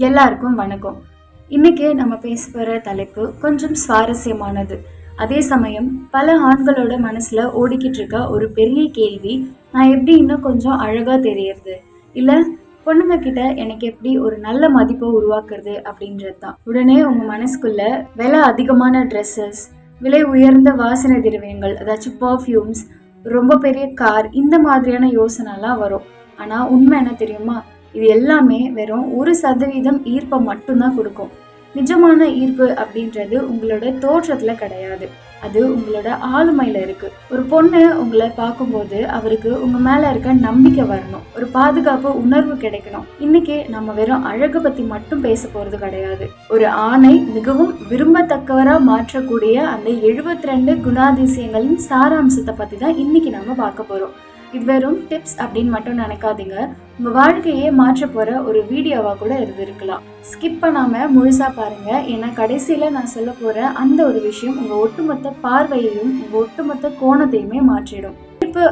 எல்லாருக்கும் வணக்கம். இன்னைக்கு நம்ம பேச போகிற தலைப்பு கொஞ்சம் சுவாரஸ்யமானது. அதே சமயம் பல ஆண்களோட மனசுல ஓடிக்கிட்டு இருக்க ஒரு பெரிய கேள்வி, நான் எப்படி இன்னும் கொஞ்சம் அழகா தெரியறது, இல்ல பொண்ணுங்க கிட்ட எனக்கு எப்படி ஒரு நல்ல மதிப்பை உருவாக்குறது அப்படின்றது தான். உடனே உங்க மனசுக்குள்ள விலை அதிகமான ட்ரெஸ்ஸஸ், விலை உயர்ந்த வாசனை திரவியங்கள், அதாச்சும் பர்ஃப்யூம்ஸ், ரொம்ப பெரிய கார், இந்த மாதிரியான யோசனைலாம் வரும். ஆனா உண்மை என்ன தெரியுமா? இது எல்லாமே வெறும் 1% ஈர்ப்பை மட்டும்தான் கொடுக்கும். நிஜமான ஈர்ப்பு அப்படின்றது உங்களோட தோற்றத்துல கிடையாது, அது உங்களோட ஆளுமையில இருக்கு. ஒரு பொண்ணு உங்களை பார்க்கும்போது அவருக்கு உங்க மேல இருக்க நம்பிக்கை வரணும், ஒரு பாதுகாப்பு உணர்வு கிடைக்கணும். இன்னைக்கு நம்ம வெறும் அழகு பத்தி மட்டும் பேச போறது கிடையாது. ஒரு ஆணை மிகவும் விரும்பத்தக்கவரா மாற்றக்கூடிய அந்த 72 குணாதிசயங்களின் சாராம்சத்தை பத்தி தான் இன்னைக்கு நம்ம பார்க்க போறோம். இது வெறும் டிப்ஸ் அப்படின்னு மட்டும் நினைக்காதீங்க, உங்க வாழ்க்கையே மாற்ற போற ஒரு வீடியோவா கூட இருக்கலாம். ஸ்கிப் பண்ணாம முழுசா பாருங்க, ஏன்னா கடைசியில நான் சொல்ல போற அந்த ஒரு விஷயம் உங்க ஒட்டுமொத்த பார்வையையும் உங்க ஒட்டுமொத்த கோணத்தையுமே மாற்றிடும்.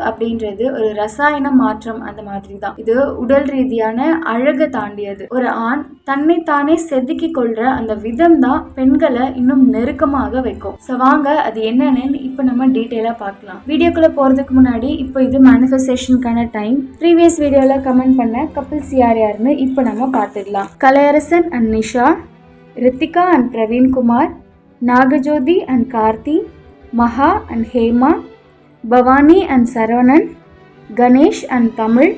அப்படின்றது ஒரு ரசாயன மாற்றம், அந்த மாதிரி தான். இது உடல் ரீதியான அழகை தாண்டியது. ஒரு ஆண் தன்னை தானே செதுக்கி கொள்ற அந்த விதம் தான் பெண்களை இன்னும் நெருக்கமாக வைக்கும். சோ வாங்க அது என்னன்னு இப்ப நம்ம டீட்டெயிலா பார்க்கலாம். வீடியோக்குள்ள போறதுக்கு முன்னாடி இப்போ இது மேனிஃபெஸ்டேஷனுக்கான டைம். ப்ரீவியஸ் வீடியோல கமெண்ட் பண்ண கப்பிள்ஸ் யார் யாருன்னு இப்போ நம்ம பார்த்துடலாம். Kalaiyarasan and Nisha, Rithika and Praveenkumar, Nagajothi and Karthi, Maha and Hema, Bhavani and Saravanan, Ganesh and Tamil,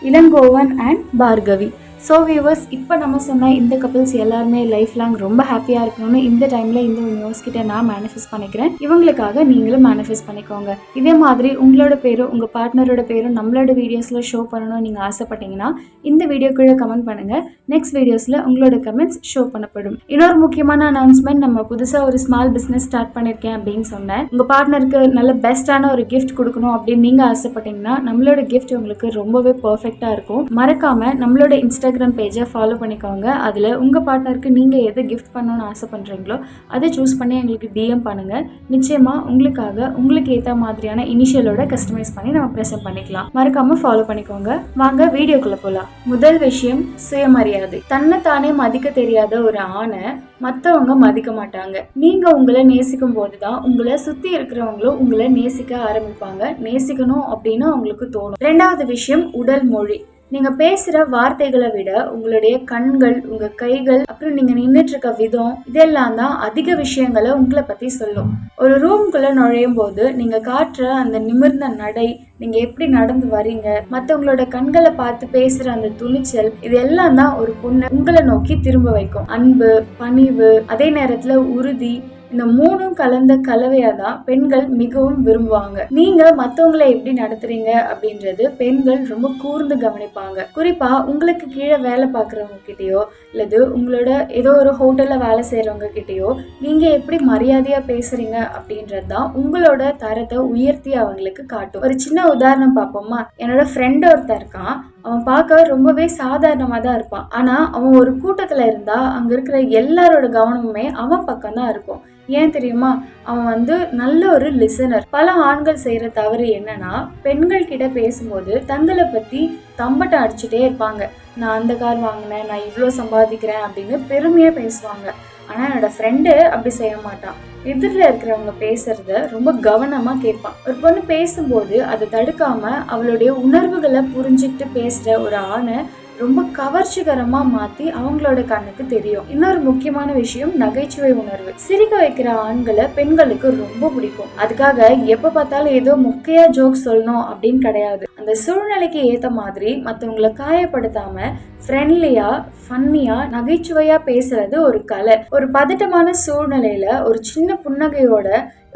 Ilangovan and Bhargavi. So viewers, இப்போ நம்ம சொன்ன இந்த கப்பிள்ஸ் எல்லாருமே லைஃப் லாங் ரொம்ப ஹாப்பியாக இருக்கணும்னு இந்த டைமில் இந்த ஒரு நியூஸ் கிட்ட நான் மேனிஃபெஸ்ட் பண்ணிக்கிறேன். இவங்களுக்காக நீங்களும் மேனிஃபெஸ்ட் பண்ணிக்கோங்க. இதே மாதிரி உங்களோட பேரும் உங்கள் பார்ட்னரோட பேரும் நம்மளோட வீடியோஸில் ஷோ பண்ணணும்னு நீங்கள் ஆசைப்பட்டீங்கன்னா இந்த வீடியோக்குள்ளே கமெண்ட் பண்ணுங்கள். நெக்ஸ்ட் வீடியோஸில் உங்களோட கமெண்ட்ஸ் ஷோ பண்ணப்படும். இன்னொரு முக்கியமான அனௌன்ஸ்மெண்ட், நம்ம புதுசாக ஒரு ஸ்மால் பிஸ்னஸ் ஸ்டார்ட் பண்ணியிருக்கேன் அப்படின்னு சொன்னேன். உங்கள் பார்ட்னருக்கு நல்ல பெஸ்ட்டான ஒரு கிஃப்ட் கொடுக்கணும் அப்படின்னு நீங்கள் ஆசைப்பட்டீங்கன்னா நம்மளோட கிஃப்ட் உங்களுக்கு ரொம்பவே பர்ஃபெக்டாக இருக்கும். மறக்காமல் நம்மளோட இன்ஸ்டாகிராம் பேஜை ஃபாலோ பண்ணிக்கோங்க. அதில் உங்கள் பார்ட்னருக்கு நீங்கள் எது கிஃப்ட் பண்ணணும்னு ஆசைப்படுறீங்களோ அதை சூஸ் பண்ணி எங்களுக்கு டிஎம் பண்ணுங்கள். நிச்சயமாக உங்களுக்காக உங்களுக்கு ஏற்ற மாதிரியான இனிஷியலோட கஸ்டமைஸ் பண்ணி நம்ம ப்ரெசென்ட் பண்ணிக்கலாம். மறக்காமல் ஃபாலோ பண்ணிக்கோங்க. வாங்க வீடியோக்குள்ளே போகலாம். முதல் விஷயம், சுயமரியாதை. தன்னைத்தானே மதிக்க தெரியாத ஒரு ஆணை மற்றவங்க மதிக்க மாட்டாங்க. நீங்கள் உங்களை நேசிக்கும் போது தான் உங்களை சுற்றி இருக்கிறவங்களும் உங்களை நேசிக்க ஆரம்பிப்பாங்க. நேசிக்கணும் அப்படின்னு அவங்களுக்கு தோணும். ரெண்டாவது விஷயம், உடல் மொழி. நீங்க பேசுற வார்த்தைகளை விட உங்களுடைய கண்கள், உங்க கைகள், அப்புறம் நீங்க நின்றுட்டு இருக்க விதம், இதெல்லாம் தான் அதிக விஷயங்களை உங்களை பத்தி சொல்லும். ஒரு ரூம்குள்ள நுழையும் போது நீங்க காட்டுற அந்த நிமிர்ந்த நடை, நீங்க எப்படி நடந்து வரீங்க, மற்றவங்களோட கண்களை பார்த்து பேசுற அந்த துணிச்சல், இது எல்லாம் தான் ஒரு பொண்ணை உங்களை நோக்கி திரும்ப வைக்கும். அன்பு, பணிவு, அதே நேரத்துல உறுதி, இந்த மூணும் கலந்த கலவையா தான் பெண்கள் மிகவும் விரும்புவாங்க. நீங்க மத்தவங்களை எப்படி நடத்துறீங்க அப்படின்றது பெண்கள் ரொம்ப கூர்ந்து கவனிப்பாங்க. குறிப்பா உங்களுக்கு கீழே வேலை பார்க்குறவங்க கிட்டயோ இல்லது உங்களோட ஏதோ ஒரு ஹோட்டல்ல வேலை செய்யறவங்க கிட்டயோ நீங்க எப்படி மரியாதையா பேசுறீங்க அப்படின்றது தான் உங்களோட தரத்தை உயர்த்தி அவங்களுக்கு காட்டும். ஒரு சின்ன உதாரணம் பார்ப்போமா? என்னோட ஃப்ரெண்ட் ஒருத்தர் இருக்கான். அவன் பார்க்க ரொம்பவே சாதாரணமாக தான் இருப்பான். ஆனால் அவன் ஒரு கூட்டத்தில் இருந்தால் அங்கே இருக்கிற எல்லாரோட கவனமுமே அவன் பக்கம் தான் இருக்கும். ஏன் தெரியுமா? அவன் நல்ல ஒரு லிசனர். பல ஆண்கள் செய்கிற தவறு என்னன்னா, பெண்கள் கிட்ட பேசும்போது தங்களை பற்றி தம்பட்டை அடிச்சுட்டே இருப்பாங்க. நான் அந்த கார் வாங்கினேன், நான் இவ்வளோ சம்பாதிக்கிறேன் அப்படின்னு பெருமையாக பேசுவாங்க. ஆனால் என்னோட ஃப்ரெண்டு அப்படி செய்ய மாட்டான். எதிரில் இருக்கிறவங்க பேசுறத ரொம்ப கவனமா கேட்பான். ஒரு பொண்ணு பேசும்போது அதை தடுக்காம அவளுடைய உணர்வுகளை புரிஞ்சுக்கிட்டு பேசுற ஒரு ஆணை ரொம்ப கவர்ச்சிகரமா மாத்தி அவங்களோட கண்ணுக்கு தெரியும். இன்னொரு முக்கியமான விஷயம், நகைச்சுவை உணர்வு. சிரிக்க வைக்கிற ஆண்களை பெண்களுக்கு ரொம்ப பிடிக்கும். அதுக்காக எப்ப பார்த்தாலும் ஏதோ முக்கிய ஜோக் சொல்லணும் அப்படின்னு கிடையாது. அந்த சூழ்நிலைக்கு ஏத்த மாதிரி மற்றவங்களை காயப்படுத்தாம ஃப்ரெண்ட்லியா, ஃபன்னியா, நகைச்சுவையா பேசுறது ஒரு கலை. ஒரு பதட்டமான சூழ்நிலையில ஒரு சின்ன புன்னகையோட,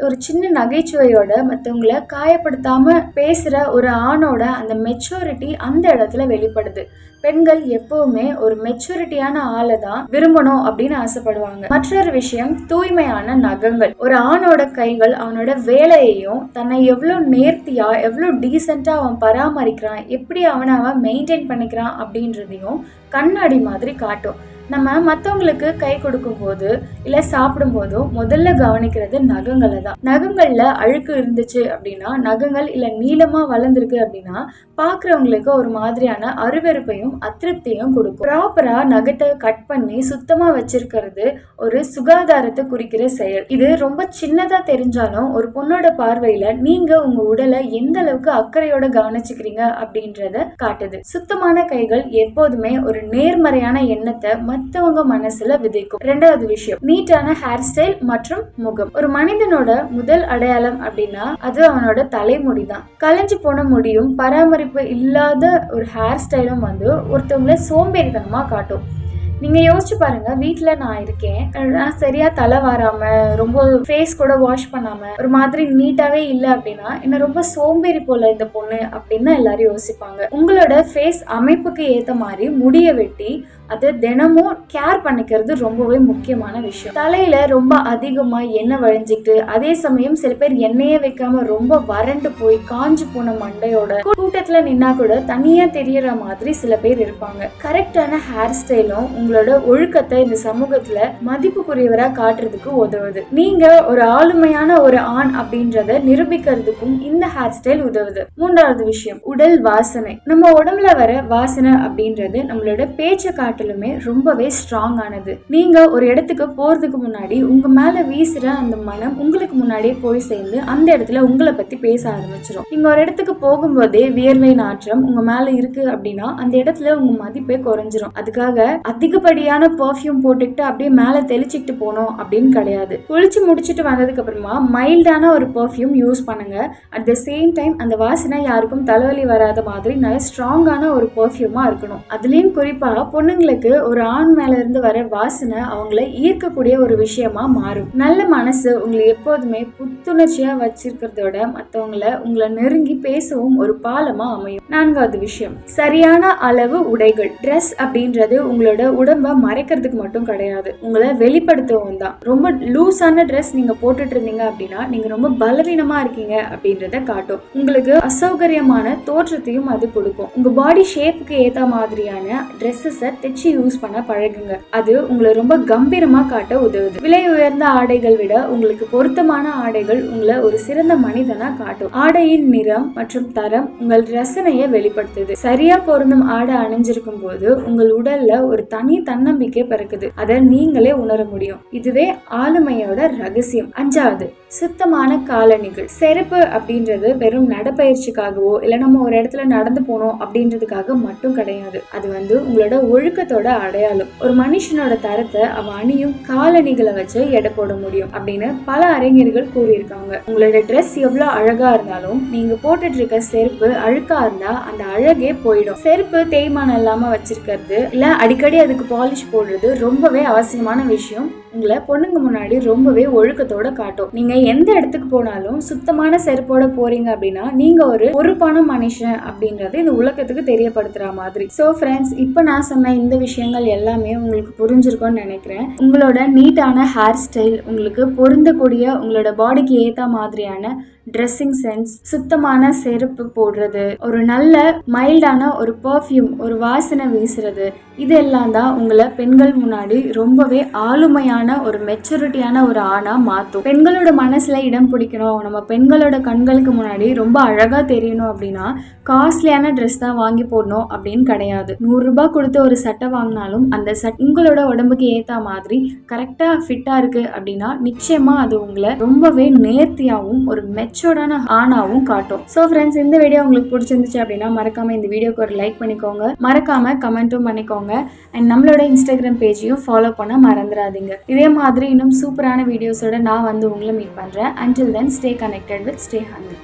ஒரு சின்ன நகைச்சுவையோட மற்றவங்களை காயப்படுத்தாம பேசுற ஒரு ஆணோட அந்த மெச்சூரிட்டி அந்த இடத்துல வெளிப்படுது. பெண்கள் எப்பவுமே ஒரு மெச்சூரிட்டியான ஆளை தான் விரும்பணும் அப்படின்னு ஆசைப்படுவாங்க. மற்றொரு விஷயம், தூய்மையான நகங்கள். ஒரு ஆணோட கைகள் அவனோட வேலையையும் தன்னை எவ்வளவு நேர்த்தியா, எவ்வளவு டீசெண்டா அவன் பராமரிக்கிறான், எப்படி அவனை அவன் மெயின்டைன் பண்ணிக்கிறான் அப்படின்றதையும் கண்ணாடி மாதிரி காட்டும். நம்ம மற்றவங்களுக்கு கை கொடுக்கும்போது இல்லை சாப்பிடும்போதோ முதல்ல கவனிக்கிறது நகங்களை தான். நகங்களில் அழுக்கு இருந்துச்சு அப்படின்னா, நகங்கள் இல்லை நீளமாக வளர்ந்துருக்கு அப்படின்னா பார்க்குறவங்களுக்கு ஒரு மாதிரியான அருவருப்பையும் அதிருப்தியும் கொடுக்கும். ப்ராப்பராக நகத்தை கட் பண்ணி சுத்தமாக வச்சிருக்கிறது ஒரு சுகாதாரத்தை குறிக்கிற செயல். இது ரொம்ப சின்னதாக தெரிஞ்சாலும் ஒரு பொண்ணோட பார்வையில் நீங்கள் உங்கள் உடலை எந்த அளவுக்கு அக்கறையோட கவனிச்சுக்கிறீங்க அப்படின்றத காட்டுது. சுத்தமான கைகள் எப்போதுமே ஒரு நேர்மறையான எண்ணத்தை மத்தவங்க மனசுல விதைக்கும். ரெண்டாவது விஷயம், நீட்டான ஹேர் ஸ்டைல் மற்றும் முகம். ஒரு மனிதனோட முதல் அடையாளம் அப்படின்னா அது அவனோட தலைமுடி தான். கலைஞ்சு போன முடியும் பராமரிப்பு இல்லாத ஒரு ஹேர் ஸ்டைலும் வந்து ஒருத்தவங்களை சோம்பேறித்தனமா காட்டும். நீங்க யோசிச்சு பாருங்க, வீட்டுல நான் இருக்கேன், நான் சரியா தலை வாராம ரொம்ப ஃபேஸ் கூட வாஷ் பண்ணாம ஒரு மாதிரி நீட்டாவே இல்லை அப்படின்னா என்ன ரொம்ப சோம்பேறி போல இந்த பொண்ணு அப்படின்னு எல்லாரும் யோசிப்பாங்க. உங்களோட ஃபேஸ் அமைப்புக்கு ஏத்த மாதிரி முடிய வெட்டி அதை தினமும் கேர் பண்ணிக்கிறது ரொம்பவே முக்கியமான விஷயம். தலையில ரொம்ப அதிகமா எண்ணெய் வழிஞ்சிட்டு அதே சமயம் சில பேர் எண்ணெயே வைக்காம ரொம்ப வறண்டு போய் காஞ்சு போன மண்டையோட கூட்டத்துல நின்னா கூட தனியா தெரியற மாதிரி சில பேர் இருப்பாங்க. கரெக்டான ஹேர் ஸ்டைலும் உங்களோட ஒழுக்கத்தை இந்த சமூகத்துல மதிப்புக்குரியவரா காட்டுறதுக்கு உதவுது. நீங்க ஒரு ஆளுமையான ஒரு ஆண் அப்படின்றத நிரூபிக்கிறதுக்கும் இந்த ஹேர் ஸ்டைல் உதவுது. மூன்றாவது விஷயம், உடல் வாசனை. நம்ம உடம்புல வர வாசனை அப்படின்றது நம்மளோட பேச்சை காட்டிலுமே ரொம்பவே ஸ்ட்ராங் ஆனது. நீங்க ஒரு இடத்துக்கு போறதுக்கு முன்னாடி உங்க மேல வீசுற அந்த மனம் உங்களுக்கு முன்னாடியே போய் சேர்ந்து அந்த இடத்துல உங்களை பத்தி பேச ஆரம்பிச்சிடும். நீங்க ஒரு இடத்துக்கு போகும்போதே வியர்வை நாற்றம் உங்க மேல இருக்கு அப்படின்னா அந்த இடத்துல உங்க மதிப்பே குறைஞ்சிரும். அதுக்காக அதிகப்படியான பர்ஃப்யூம் போட்டுக்கிட்டு அப்படியே மேல தெளிச்சுட்டு போனோம் அப்படின்னு கிடையாது. குளிச்சு முடிச்சுட்டு வந்ததுக்கு அப்புறமா மைல்டான ஒரு பர்ஃப்யூம் யூஸ் பண்ணுங்க. அட் த சேம் டைம் அந்த வாசனை யாருக்கும் தலைவலி வராத மாதிரி நல்ல ஸ்ட்ராங்கான ஒரு பர்ஃப்யூமா இருக்கணும். அதுலயும் குறிப்பா பொண்ணுங்களுக்கு ஒரு ஆண் மேல இருந்து வர வாசனை அவங்களை ஈர்க்கக்கூடிய ஒரு விஷயமா மாறும். நல்ல மனசு உங்களை எப்போதுமே புத்துணர்ச்சியா வச்சிருக்கிறதோட மற்றவங்களை உங்களை நெருங்கி பேசவும் ஒரு பாலமா அமையும். நான்காவது விஷயம், சரியான அளவு உடைகள். ட்ரெஸ் அப்படின்றது உங்களோட உடம்பை மறைக்கிறதுக்கு மட்டும் கிடையாது, உங்களை வெளிப்படுத்தவும் தான். ரொம்ப லூஸான ட்ரெஸ் நீங்க போட்டுட்டு இருந்தீங்க அப்படின்னா நீங்க ரொம்ப பலவீனமா இருக்கீங்க அப்படின்றத காட்டும். உங்களுக்கு அசௌகரியமான தோற்றத்தையும் அது கொடுக்கும். உங்க பாடி ஷேப்புக்கு ஏத்த மாதிரியான ட்ரெஸ்ஸஸை தைச்சு யூஸ் பண்ண பழகுங்க. அது உங்களை ரொம்ப கம்பீரமா காட்ட உதவுது. விலை உயர்ந்த ஆடைகள் விட உங்களுக்கு பொருத்தமான ஆடைகள் உங்களை ஒரு சிறந்த மனிதனா காட்டும். ஆடையின் நிறம் மற்றும் தரம் உங்கள் ரசனையை வெளிப்படுத்துது. சரியா பொருந்தும் ஆடை அணிஞ்சிருக்கும் போது உங்கள் உடல்ல ஒரு தனி தன்னம்பிக்கை பிறக்குது. அதை நீங்களே உணர முடியும். இதுவே ஆளுமையோட ரகசியம். அஞ்சாவது, சுத்தமான காலணிகள். செருப்பு அப்படின்றது வெறும் நடப்பயிற்சிக்காகவோ இல்ல நம்ம ஒரு இடத்துல நடந்து போனோம் அப்படின்றதுக்காக மட்டும் கிடையாது. அது வந்து உங்களோட ஒழுக்கத்தோட அடையாளம். ஒரு மனுஷனோட தரத்தை அவன் அணியும் காலணிகளை வச்சு எடை போட முடியும் அப்படின்னு பல அறிஞர்கள் கூறியிருக்காங்க. உங்களோட ட்ரெஸ் எவ்வளவு அழகா இருந்தாலும் நீங்க போட்டுட்டு இருக்க செருப்பு அழுக்கா இருந்தா அந்த அழகே போயிடும். செருப்பு தேய்மானம் இல்லாம வச்சிருக்கிறது இல்ல அடிக்கடி அதுக்கு பாலிஷ் போடுறது ரொம்பவே அவசியமான விஷயம். உங்களை பொண்ணுங்க முன்னாடி ரொம்பவே ஒழுக்கத்தோட காட்டும். நீங்க எந்த இடத்துக்கு போனாலும் சுத்தமான செருப்போட போறீங்க அப்படின்னா நீங்க ஒரு பொறுப்பான மனுஷன் அப்படின்றது இந்த உலகத்துக்கு தெரியப்படுத்துற மாதிரி. சோ ஃப்ரெண்ட்ஸ், இப்போ நான் சொன்ன இந்த விஷயங்கள் எல்லாமே உங்களுக்கு புரிஞ்சிருக்கும்னு நினைக்கிறேன். உங்களோட நீட்டான ஹேர் ஸ்டைல், உங்களுக்கு பொருந்தக்கூடிய உங்களோட பாடிக்கு ஏத்த மாதிரியான ட்ரெஸ்ஸிங் சென்ஸ், சுத்தமான செருப்பு போடுறது, ஒரு நல்ல மைல்டான ஒரு பர்ஃப்யூம், ஒரு வாசனை வீசுறது, இதெல்லாம் தான் உங்களை பெண்கள் முன்னாடி ரொம்பவே ஆளுமையான ஒரு மெச்சூரிட்டியான ஒரு ஆணா மாற்றும். பெண்களோட மனசுல இடம் பிடிக்கணும், நம்ம பெண்களோட கண்களுக்கு முன்னாடி ரொம்ப அழகா தெரியணும் அப்படின்னா காஸ்ட்லியான ட்ரெஸ் தான் வாங்கி போடணும் அப்படின்னு கிடையாது. 100 ரூபாய் கொடுத்து ஒரு சட்டை வாங்கினாலும் அந்த உங்களோட உடம்புக்கு ஏற்ற மாதிரி கரெக்டா ஃபிட்டா இருக்கு அப்படின்னா நிச்சயமா அது உங்களை ரொம்பவே நேர்த்தியாகவும் ஒரு மெச்சூர்டான ஆணாவும் காட்டும். ஸோ ஃப்ரெண்ட்ஸ், இந்த வீடியோ உங்களுக்கு பிடிச்சிருந்துச்சு அப்படின்னா மறக்காம இந்த வீடியோக்கு ஒரு லைக் பண்ணிக்கோங்க, மறக்காம கமெண்ட்டும் பண்ணிக்கோங்க. அண்ட் நம்மளோட இன்ஸ்டாகிராம் பேஜையும் ஃபாலோ பண்ண மறந்துடாதீங்க. இதே மாதிரி இன்னும் சூப்பரான வீடியோஸோட நான் வந்து உங்களை மீட் பண்றேன். Until then, stay connected with Stay Hungry.